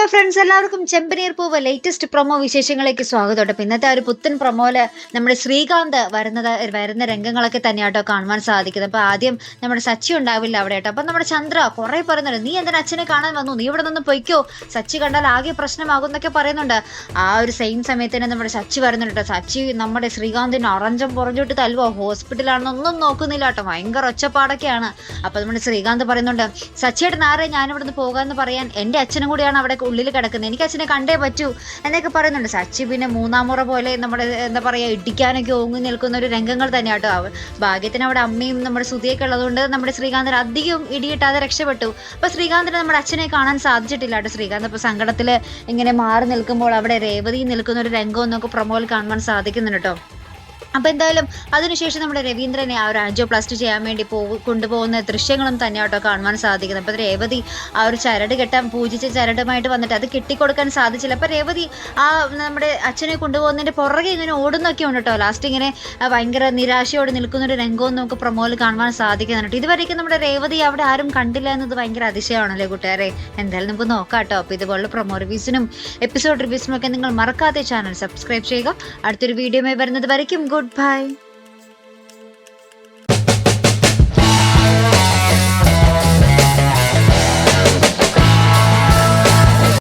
Hello friends, എല്ലാവർക്കും ചെമ്പനീർ പൂവ് latest promo വിശേഷങ്ങളിലേക്ക് സ്വാഗതം. കേട്ടോ, ഇന്നത്തെ ഒരു പുത്തൻ പ്രൊമോയില് നമ്മുടെ ശ്രീകാന്ത് വരുന്ന രംഗങ്ങളൊക്കെ തന്നെയാട്ടോ കാണുവാൻ സാധിക്കുന്നത്. അപ്പൊ ആദ്യം നമ്മുടെ സച്ചി ഉണ്ടാവില്ല അവിടെ കേട്ടോ. അപ്പൊ നമ്മുടെ ചന്ദ്ര കുറെ പറയുന്നുണ്ട്, നീ എന്തിനാ അച്ഛനെ കാണാൻ വന്നു, നീ ഇവിടെ നിന്ന് പൊയ്ക്കോ, സച്ചി കണ്ടാൽ ആകെ പ്രശ്നമാകും എന്നൊക്കെ പറയുന്നുണ്ട്. ആ ഒരു സെയിം സമയത്ത് തന്നെ നമ്മുടെ സച്ചി വരുന്നുണ്ട് കേട്ടോ. സച്ചി നമ്മുടെ ശ്രീകാന്തിന് അറഞ്ചം പുറഞ്ഞിട്ട് തല്ലുവോ, ഹോസ്പിറ്റലാണെന്നൊന്നും നോക്കുന്നില്ല കേട്ടോ, ഭയങ്കര ഒച്ചപ്പാടൊക്കെയാണ്. അപ്പൊ നമ്മുടെ ശ്രീകാന്ത് പറയുന്നുണ്ട്, സച്ചിയുടെ നാരെ ഞാൻ ഇവിടെ നിന്ന് പോകാന്ന് പറയാൻ എന്റെ അച്ഛനും കൂടിയാണ് അവിടെ ഉള്ളിൽ കിടക്കുന്നത്, എനിക്ക് അച്ഛനെ കണ്ടേ പറ്റൂ എന്നൊക്കെ പറയുന്നുണ്ട്. സച്ചി പിന്നെ മൂന്നാം മുറ പോലെ നമ്മുടെ എന്താ പറയാ ഇടിക്കാനൊക്കെ ഓങ്ങി നിൽക്കുന്ന ഒരു രംഗങ്ങൾ തന്നെയാട്ടോ. ഭാഗ്യത്തിന് അവിടെ അമ്മയും നമ്മുടെ സുധിയൊക്കെ ഉള്ളതുകൊണ്ട് നമ്മുടെ ശ്രീകാന്തിന് അധികം ഇടിയിട്ടാതെ രക്ഷപ്പെട്ടു. അപ്പൊ ശ്രീകാന്തിന് നമ്മുടെ അച്ഛനെ കാണാൻ സാധിച്ചിട്ടില്ല കേട്ടോ. ശ്രീകാന്ത് ഇപ്പൊ സങ്കടത്തില് ഇങ്ങനെ മാറി നിൽക്കുമ്പോൾ അവിടെ രേവതി നിൽക്കുന്ന ഒരു രംഗം എന്നൊക്കെ പ്രൊമോയിൽ കാണുവാൻ സാധിക്കുന്നുണ്ട് കേട്ടോ. അപ്പൊ എന്തായാലും അതിനുശേഷം നമ്മുടെ രവീന്ദ്രനെ ആ ഒരു ആൻജിയോപ്ലാസ്റ്റി ചെയ്യാൻ വേണ്ടി കൊണ്ടുപോകുന്ന ദൃശ്യങ്ങളും തന്നെയാട്ടോ കാണുവാൻ സാധിക്കുന്നത്. അപ്പൊ രേവതി ആ ഒരു ചരട് കെട്ടാൻ പൂജിച്ച ചരടുമായിട്ട് വന്നിട്ട് അത് കെട്ടിക്കൊടുക്കാൻ സാധിച്ചില്ല. അപ്പൊ രേവതി ആ നമ്മുടെ അച്ഛനെ കൊണ്ടുപോകുന്നതിന്റെ പുറകെ ഇങ്ങനെ ഓടുന്നൊക്കെ ഉണ്ട് കേട്ടോ. ലാസ്റ്റ് ഇങ്ങനെ ഭയങ്കര നിരാശയോടെ നിൽക്കുന്ന ഒരു രംഗവും നമുക്ക് പ്രൊമോയിൽ കാണുവാൻ സാധിക്കുന്നുണ്ട്. ഇതുവരെയ്ക്കും നമ്മുടെ രേവതി അവിടെ ആരും കണ്ടില്ല എന്നത് ഭയങ്കര അതിശയമാണല്ലേ കൂട്ടുകാരെ. എന്തായാലും നമുക്ക് നോക്കാം കേട്ടോ. അപ്പൊ ഇതുപോലുള്ള പ്രൊമോ റിവ്യൂസിനും എപ്പിസോഡ് റിവ്യൂസിനും ഒക്കെ നിങ്ങൾ മറക്കാതെ ചാനൽ സബ്സ്ക്രൈബ് ചെയ്യുക. അടുത്തൊരു വീഡിയോയുമായി വരുന്നത് വരയ്ക്കും ഗുഡ് ബൈ.